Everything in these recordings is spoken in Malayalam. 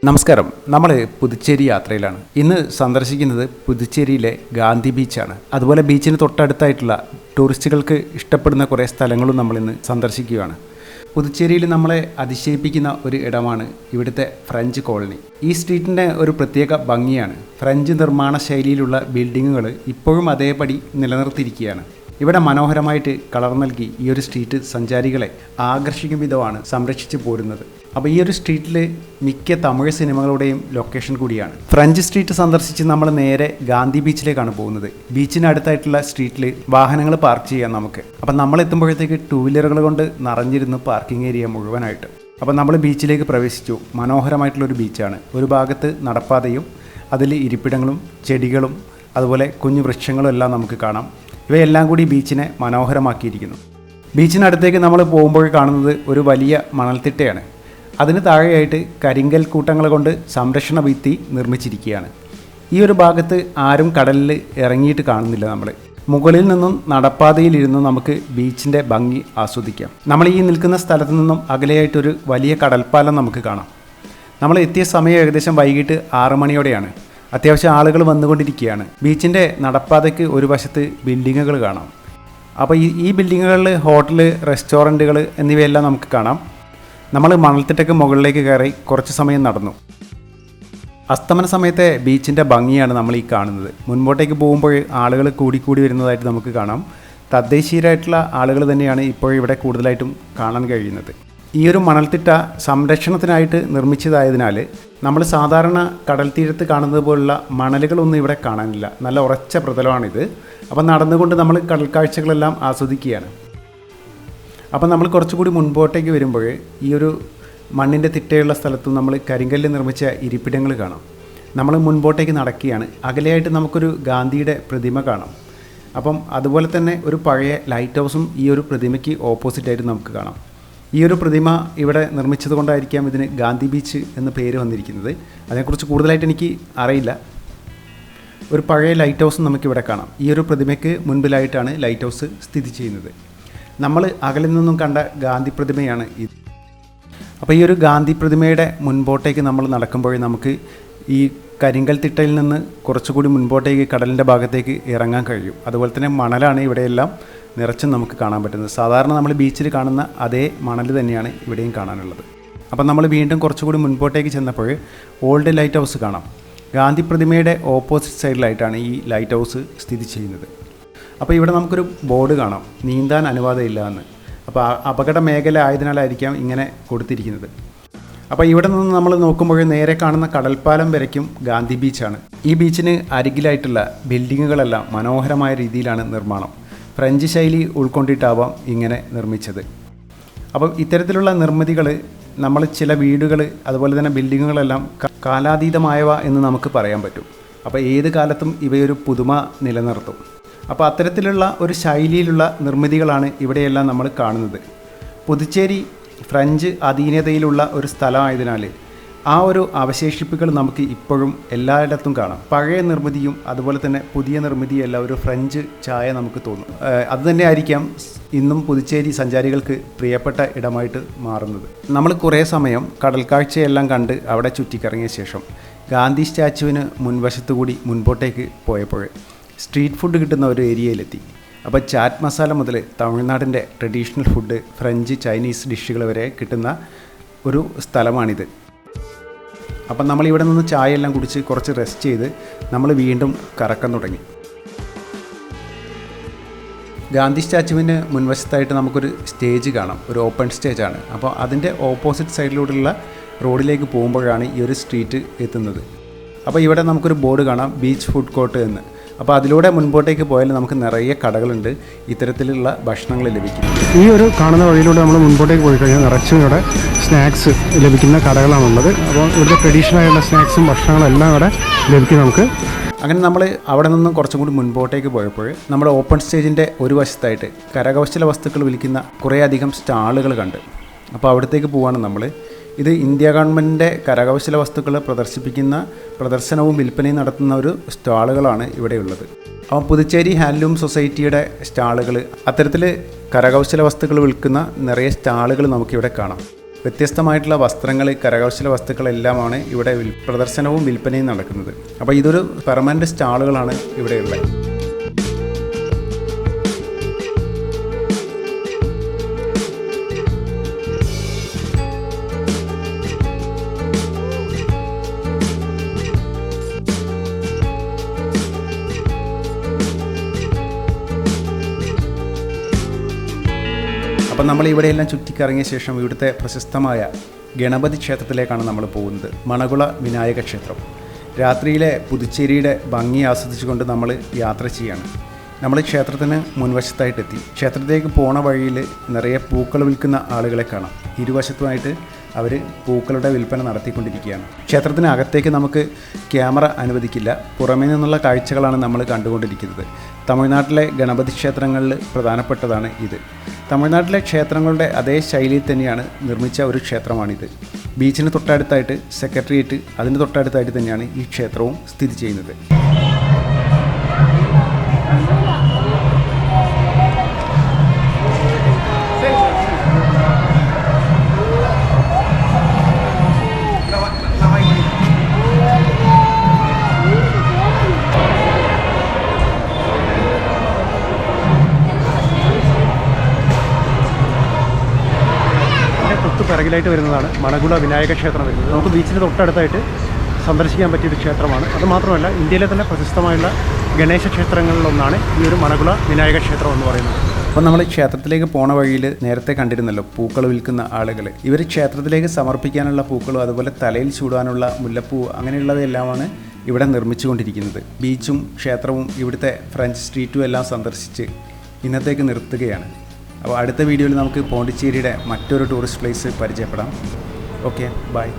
നമസ്കാരം. നമ്മൾ പുതുച്ചേരി യാത്രയിലാണ്. ഇന്ന് സന്ദർശിക്കുന്നത് പുതുച്ചേരിയിലെ ഗാന്ധി ബീച്ചാണ്. അതുപോലെ ബീച്ചിന് തൊട്ടടുത്തായിട്ടുള്ള ടൂറിസ്റ്റുകൾക്ക് ഇഷ്ടപ്പെടുന്ന കുറേ സ്ഥലങ്ങളും നമ്മളിന്ന് സന്ദർശിക്കുകയാണ്. പുതുച്ചേരിയിൽ നമ്മളെ അതിശയിപ്പിക്കുന്ന ഒരു ഇടമാണ് ഇവിടുത്തെ ഫ്രഞ്ച് കോളനി. ഈ സ്ട്രീറ്റിൻ്റെ ഒരു പ്രത്യേക ഭംഗിയാണ്. ഫ്രഞ്ച് നിർമ്മാണ ശൈലിയിലുള്ള ബിൽഡിങ്ങുകൾ ഇപ്പോഴും അതേപടി നിലനിർത്തിയിരിക്കുകയാണ്. ഇവിടെ മനോഹരമായിട്ട് കളർ നൽകി ഈ ഒരു സ്ട്രീറ്റ് സഞ്ചാരികളെ ആകർഷിക്കും വിധമാണ് സംരക്ഷിച്ചു പോരുന്നത്. അപ്പോൾ ഈ ഒരു സ്ട്രീറ്റിൽ മിക്ക തമിഴ് സിനിമകളുടെയും ലൊക്കേഷൻ കൂടിയാണ്. ഫ്രഞ്ച് സ്ട്രീറ്റ് സന്ദർശിച്ച് നമ്മൾ നേരെ ഗാന്ധി ബീച്ചിലേക്കാണ് പോകുന്നത്. ബീച്ചിനടുത്തായിട്ടുള്ള സ്ട്രീറ്റിൽ വാഹനങ്ങൾ പാർക്ക് ചെയ്യാം നമുക്ക്. അപ്പം നമ്മൾ എത്തുമ്പോഴത്തേക്ക് ടൂ വീലറുകൾ കൊണ്ട് നിറഞ്ഞിരുന്നു പാർക്കിംഗ് ഏരിയ മുഴുവനായിട്ട്. അപ്പോൾ നമ്മൾ ബീച്ചിലേക്ക് പ്രവേശിച്ചു. മനോഹരമായിട്ടുള്ളൊരു ബീച്ചാണ്. ഒരു ഭാഗത്ത് നടപ്പാതയും അതിൽ ഇരിപ്പിടങ്ങളും ചെടികളും അതുപോലെ കുഞ്ഞു വൃക്ഷങ്ങളും എല്ലാം നമുക്ക് കാണാം. ഇവയെല്ലാം കൂടി ബീച്ചിനെ മനോഹരമാക്കിയിരിക്കുന്നു. ബീച്ചിനടുത്തേക്ക് നമ്മൾ പോകുമ്പോൾ കാണുന്നത് ഒരു വലിയ മണൽത്തിട്ടയാണ്. അതിന് താഴെയായിട്ട് കരിങ്കൽ കൂട്ടങ്ങൾ കൊണ്ട് സംരക്ഷണ ഭിത്തി നിർമ്മിച്ചിരിക്കുകയാണ്. ഈ ഒരു ഭാഗത്ത് ആരും കടലിൽ ഇറങ്ങിയിട്ട് കാണുന്നില്ല. നമ്മൾ മുകളിൽ നിന്നും നടപ്പാതയിലിരുന്ന് നമുക്ക് ബീച്ചിൻ്റെ ഭംഗി ആസ്വദിക്കാം. നമ്മൾ ഈ നിൽക്കുന്ന സ്ഥലത്ത് നിന്നും അകലെയായിട്ടൊരു വലിയ കടൽപ്പാലം നമുക്ക് കാണാം. നമ്മൾ എത്തിയ സമയം ഏകദേശം വൈകിട്ട് 6 മണിയോടെയാണ്. അത്യാവശ്യം ആളുകൾ വന്നുകൊണ്ടിരിക്കുകയാണ്. ബീച്ചിൻ്റെ നടപ്പാതയ്ക്ക് ഒരു വശത്ത് ബിൽഡിങ്ങുകൾ കാണാം. അപ്പോൾ ഈ ബിൽഡിങ്ങുകളിൽ ഹോട്ടൽ, റെസ്റ്റോറൻറ്റുകൾ എന്നിവയെല്ലാം നമുക്ക് കാണാം. നമ്മൾ മണൽത്തിട്ടയ്ക്ക് മുകളിലേക്ക് കയറി കുറച്ച് സമയം നടന്നു. അസ്തമന സമയത്തെ ബീച്ചിൻ്റെ ഭംഗിയാണ് നമ്മൾ ഈ കാണുന്നത്. മുൻപോട്ടേക്ക് പോകുമ്പോൾ ആളുകൾ കൂടിക്കൂടി വരുന്നതായിട്ട് നമുക്ക് കാണാം. തദ്ദേശീയരായിട്ടുള്ള ആളുകൾ തന്നെയാണ് ഇപ്പോൾ ഇവിടെ കൂടുതലായിട്ടും കാണാൻ കഴിയുന്നത്. ഈ ഒരു മണൽത്തിട്ട സംരക്ഷണത്തിനായിട്ട് നിർമ്മിച്ചതായതിനാൽ നമ്മൾ സാധാരണ കടൽ തീരത്ത് കാണുന്നത് പോലുള്ള മണലുകളൊന്നും ഇവിടെ കാണാനില്ല. നല്ല ഉറച്ച പ്രതലമാണിത്. അപ്പം നടന്നുകൊണ്ട് നമ്മൾ കടൽ കാഴ്ചകളെല്ലാം ആസ്വദിക്കുകയാണ്. അപ്പം നമ്മൾ കുറച്ചുകൂടി മുൻപോട്ടേക്ക് വരുമ്പോൾ ഈ ഒരു മണ്ണിൻ്റെ തിട്ടയുള്ള സ്ഥലത്ത് നമ്മൾ കരിങ്കല്ല് നിർമ്മിച്ച ഇരിപ്പിടങ്ങൾ കാണാം. നമ്മൾ മുൻപോട്ടേക്ക് നടക്കുകയാണ്. അകലെയായിട്ട് നമുക്കൊരു ഗാന്ധിയുടെ പ്രതിമ കാണാം. അപ്പം അതുപോലെ തന്നെ ഒരു പഴയ ലൈറ്റ് ഹൗസും ഈ ഒരു പ്രതിമയ്ക്ക് ഓപ്പോസിറ്റായിട്ട് നമുക്ക് കാണാം. ഈ ഒരു പ്രതിമ ഇവിടെ നിർമ്മിച്ചത് കൊണ്ടായിരിക്കാം ഇതിന് ഗാന്ധി ബീച്ച് എന്ന പേര് വന്നിരിക്കുന്നത്. അതിനെക്കുറിച്ച് കൂടുതലായിട്ട് എനിക്ക് അറിയില്ല. ഒരു പഴയ ലൈറ്റ് ഹൗസും നമുക്കിവിടെ കാണാം. ഈ ഒരു പ്രതിമയ്ക്ക് മുൻപിലായിട്ടാണ് ലൈറ്റ് ഹൗസ് സ്ഥിതി ചെയ്യുന്നത്. നമ്മൾ അകലിൽ നിന്നും കണ്ട ഗാന്ധി പ്രതിമയാണ് ഇത്. അപ്പോൾ ഈ ഒരു ഗാന്ധി പ്രതിമയുടെ മുൻപോട്ടേക്ക് നമ്മൾ നടക്കുമ്പോൾ നമുക്ക് ഈ കരിങ്കൽ തിട്ടയിൽ നിന്ന് കുറച്ചുകൂടി മുൻപോട്ടേക്ക് കടലിൻ്റെ ഭാഗത്തേക്ക് ഇറങ്ങാൻ കഴിയും. അതുപോലെ തന്നെ മണലാണ് ഇവിടെയെല്ലാം നിറച്ചും നമുക്ക് കാണാൻ പറ്റുന്നത്. സാധാരണ നമ്മൾ ബീച്ചിൽ കാണുന്ന അതേ മണൽ തന്നെയാണ് ഇവിടെയും കാണാനുള്ളത്. അപ്പം നമ്മൾ വീണ്ടും കുറച്ചുകൂടി മുൻപോട്ടേക്ക് ചെന്നപ്പോൾ ഓൾഡ് ലൈറ്റ് ഹൗസ് കാണാം. ഗാന്ധി പ്രതിമയുടെ ഓപ്പോസിറ്റ് സൈഡിലായിട്ടാണ് ഈ ലൈറ്റ് ഹൗസ് സ്ഥിതി ചെയ്യുന്നത്. അപ്പോൾ ഇവിടെ നമുക്കൊരു ബോർഡ് കാണാം, നീന്താൻ അനുവാദമില്ല എന്ന്. അപ്പോൾ അപകട മേഖല ആയതിനാലായിരിക്കാം ഇങ്ങനെ കൊടുത്തിരിക്കുന്നത്. അപ്പോൾ ഇവിടെ നിന്ന് നമ്മൾ നോക്കുമ്പോൾ നേരെ കാണുന്ന കടൽപ്പാലം വരയ്ക്കും ഗാന്ധി ബീച്ചാണ്. ഈ ബീച്ചിന് അരികിലായിട്ടുള്ള ബിൽഡിങ്ങുകളെല്ലാം മനോഹരമായ രീതിയിലാണ് നിർമ്മാണം. ഫ്രഞ്ച് ശൈലി ഉൾക്കൊണ്ടിട്ടാവാം ഇങ്ങനെ നിർമ്മിച്ചത്. അപ്പം ഇത്തരത്തിലുള്ള നിർമ്മിതികൾ നമ്മൾ ചില വീടുകൾ അതുപോലെ തന്നെ ബിൽഡിങ്ങുകളെല്ലാം കാലാതീതമായവ എന്ന് നമുക്ക് പറയാൻ പറ്റും. അപ്പോൾ ഏത് കാലത്തും ഇവയൊരു പുതുമ നിലനിർത്തും. അപ്പോൾ അത്തരത്തിലുള്ള ഒരു ശൈലിയിലുള്ള നിർമ്മിതികളാണ് ഇവിടെയെല്ലാം നമ്മൾ കാണുന്നത്. പുതുച്ചേരി ഫ്രഞ്ച് അധീനതയിലുള്ള ഒരു സ്ഥലമായതിനാൽ ആ ഒരു അവശേഷിപ്പുകൾ നമുക്ക് ഇപ്പോഴും എല്ലായിടത്തും കാണാം. പഴയ നിർമ്മിതിയും അതുപോലെ തന്നെ പുതിയ നിർമ്മിതിയും എല്ലാം ഒരു ഫ്രഞ്ച് ചായ നമുക്ക് തോന്നും. അതുതന്നെ ആയിരിക്കാം ഇന്നും പുതുച്ചേരി സഞ്ചാരികൾക്ക് പ്രിയപ്പെട്ട ഇടമായിട്ട് മാറുന്നത്. നമ്മൾ കുറേ സമയം കടൽ കാഴ്ചയെല്ലാം കണ്ട് അവിടെ ചുറ്റിക്കറങ്ങിയ ശേഷം ഗാന്ധി സ്റ്റാച്ചുവിന് മുൻവശത്തുകൂടി മുൻപോട്ടേക്ക് പോയപ്പോൾ സ്ട്രീറ്റ് ഫുഡ് കിട്ടുന്ന ഒരു ഏരിയയിലെത്തി. അപ്പോൾ ചാറ്റ് മസാല മുതൽ തമിഴ്നാടിൻ്റെ ട്രഡീഷണൽ ഫുഡ്, ഫ്രഞ്ച്, ചൈനീസ് ഡിഷുകൾ വരെ കിട്ടുന്ന ഒരു സ്ഥലമാണിത്. അപ്പം നമ്മളിവിടെ നിന്ന് ചായയെല്ലാം കുടിച്ച് കുറച്ച് റെസ്റ്റ് ചെയ്ത് നമ്മൾ വീണ്ടും കറക്കം തുടങ്ങി. ഗാന്ധി സ്റ്റാച്ചുവിന് മുൻവശത്തായിട്ട് നമുക്കൊരു സ്റ്റേജ് കാണാം. ഒരു ഓപ്പൺ സ്റ്റേജാണ്. അപ്പോൾ അതിൻ്റെ ഓപ്പോസിറ്റ് സൈഡിലൂടെയുള്ള റോഡിലേക്ക് പോകുമ്പോഴാണ് ഈ ഒരു സ്ട്രീറ്റ് എത്തുന്നത്. അപ്പോൾ ഇവിടെ നമുക്കൊരു ബോർഡ് കാണാം, ബീച്ച് ഫുഡ് കോർട്ട് എന്ന്. അപ്പോൾ അതിലൂടെ മുൻപോട്ടേക്ക് പോയാൽ നമുക്ക് നിറയെ കടകളുണ്ട്, ഇത്തരത്തിലുള്ള ഭക്ഷണങ്ങൾ ലഭിക്കും. ഈ ഒരു കാണുന്ന വഴിയിലൂടെ നമ്മൾ മുൻപോട്ടേക്ക് പോയി കഴിഞ്ഞാൽ നിറച്ചും ഇവിടെ സ്നാക്സ് ലഭിക്കുന്ന കടകളാണുള്ളത്. അപ്പോൾ ഇവിടുത്തെ ട്രഡീഷണലായുള്ള സ്നാക്സും ഭക്ഷണങ്ങളും എല്ലാം ഇവിടെ ലഭിക്കും നമുക്ക്. അങ്ങനെ നമ്മൾ അവിടെ നിന്നും കുറച്ചും കൂടി മുൻപോട്ടേക്ക് പോയപ്പോൾ നമ്മുടെ ഓപ്പൺ സ്റ്റേജിൻ്റെ ഒരു വശത്തായിട്ട് കരകൗശല വസ്തുക്കൾ വിൽക്കുന്ന കുറേയധികം സ്റ്റാളുകൾ കണ്ട്. അപ്പോൾ അവിടത്തേക്ക് പോവാണ് നമ്മൾ. ഇത് ഇന്ത്യ ഗവൺമെൻറ്റിൻ്റെ കരകൗശല വസ്തുക്കൾ പ്രദർശിപ്പിക്കുന്ന പ്രദർശനവും വിൽപ്പനയും നടത്തുന്ന ഒരു സ്റ്റാളുകളാണ് ഇവിടെയുള്ളത്. അപ്പോൾ പുതുച്ചേരി ഹാൻഡ്ലൂം സൊസൈറ്റിയുടെ സ്റ്റാളുകൾ, അത്തരത്തിൽ കരകൗശല വസ്തുക്കൾ വിൽക്കുന്ന നിറയെ സ്റ്റാളുകൾ നമുക്കിവിടെ കാണാം. വ്യത്യസ്തമായിട്ടുള്ള വസ്ത്രങ്ങൾ, കരകൗശല വസ്തുക്കളെല്ലാമാണ് ഇവിടെ പ്രദർശനവും വിൽപ്പനയും നടക്കുന്നത്. അപ്പോൾ ഇതൊരു പെർമനൻറ്റ് സ്റ്റാളുകളാണ് ഇവിടെയുള്ളത്. അപ്പം നമ്മൾ ഇവിടെയെല്ലാം ചുറ്റിക്കറങ്ങിയ ശേഷം ഇവിടുത്തെ പ്രശസ്തമായ ഗണപതി ക്ഷേത്രത്തിലേക്കാണ് നമ്മൾ പോകുന്നത്. മണകുള വിനായക ക്ഷേത്രം. രാത്രിയിലെ പുതുച്ചേരിയുടെ ഭംഗി ആസ്വദിച്ചുകൊണ്ട് നമ്മൾ യാത്ര ചെയ്യാണ്. നമ്മൾ ക്ഷേത്രത്തിന് മുൻവശത്തായിട്ടെത്തി. ക്ഷേത്രത്തിലേക്ക് പോണ വഴിയിൽ നിറയെ പൂക്കൾ വിൽക്കുന്ന ആളുകളെ കാണാം. ഇരുവശത്തുമായിട്ട് അവർ പൂക്കളുടെ വിൽപ്പന നടത്തിക്കൊണ്ടിരിക്കുകയാണ്. ക്ഷേത്രത്തിനകത്തേക്ക് നമുക്ക് ക്യാമറ അനുവദിക്കില്ല. പുറമേ നിന്നുള്ള കാഴ്ചകളാണ് നമ്മൾ കണ്ടുകൊണ്ടിരിക്കുന്നത്. തമിഴ്നാട്ടിലെ ഗണപതി ക്ഷേത്രങ്ങളിൽ പ്രധാനപ്പെട്ടതാണ് ഇത്. തമിഴ്നാട്ടിലെ ക്ഷേത്രങ്ങളുടെ അതേ ശൈലിയിൽ തന്നെയാണ് നിർമ്മിച്ച ഒരു ക്ഷേത്രമാണിത്. ബീച്ചിന് തൊട്ടടുത്തായിട്ട് സെക്രട്ടേറിയറ്റ്, അതിന് തൊട്ടടുത്തായിട്ട് തന്നെയാണ് ഈ ക്ഷേത്രവും സ്ഥിതി ചെയ്യുന്നത്. പിറകിലായിട്ട് വരുന്നതാണ് മണകുള വിനായക ക്ഷേത്രം വരുന്നത്. നമുക്ക് ബീച്ചിന് തൊട്ടടുത്തായിട്ട് സന്ദർശിക്കാൻ പറ്റിയൊരു ക്ഷേത്രമാണ്. അതുമാത്രമല്ല, ഇന്ത്യയിലെ തന്നെ പ്രശസ്തമായുള്ള ഗണേശ ക്ഷേത്രങ്ങളിലൊന്നാണ് ഈ ഒരു മണകുള വിനായക ക്ഷേത്രം എന്ന് പറയുന്നത്. അപ്പോൾ നമ്മൾ ക്ഷേത്രത്തിലേക്ക് പോണ വഴിയിൽ നേരത്തെ കണ്ടിരുന്നല്ലോ പൂക്കൾ വിൽക്കുന്ന ആളുകൾ. ഇവർ ക്ഷേത്രത്തിലേക്ക് സമർപ്പിക്കാനുള്ള പൂക്കളും അതുപോലെ തലയിൽ ചൂടാനുള്ള മുല്ലപ്പൂ അങ്ങനെയുള്ളവയെല്ലാമാണ് ഇവിടെ നിർമ്മിച്ചുകൊണ്ടിരിക്കുന്നത്. ബീച്ചും ക്ഷേത്രവും ഇവിടുത്തെ ഫ്രഞ്ച് സ്ട്രീറ്റും എല്ലാം സന്ദർശിച്ച് ഇന്നത്തേക്ക് നിർത്തുകയാണ്. അപ്പോൾ അടുത്ത വീഡിയോയിൽ നമുക്ക് പോണ്ടിച്ചേരിയുടെ മറ്റൊരു ടൂറിസ്റ്റ് പ്ലേസ് പരിചയപ്പെടാം. Okay, bye.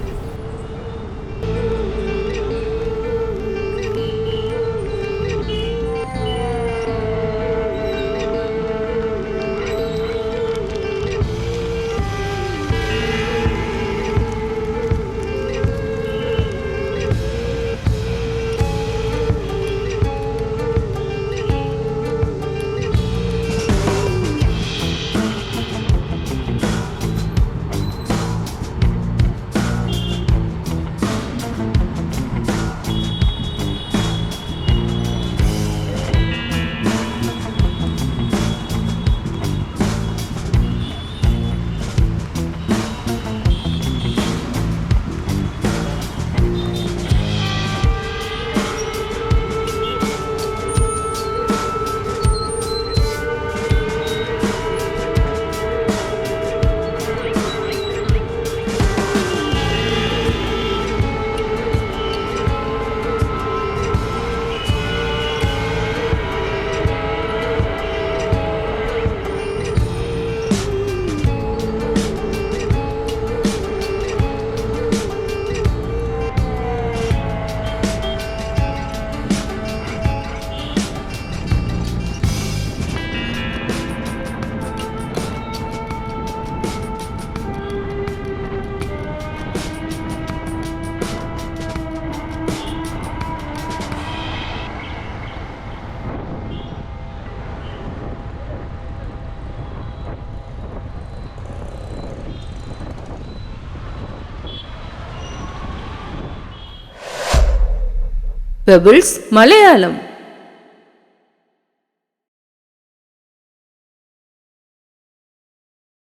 Pebbles Malayalam.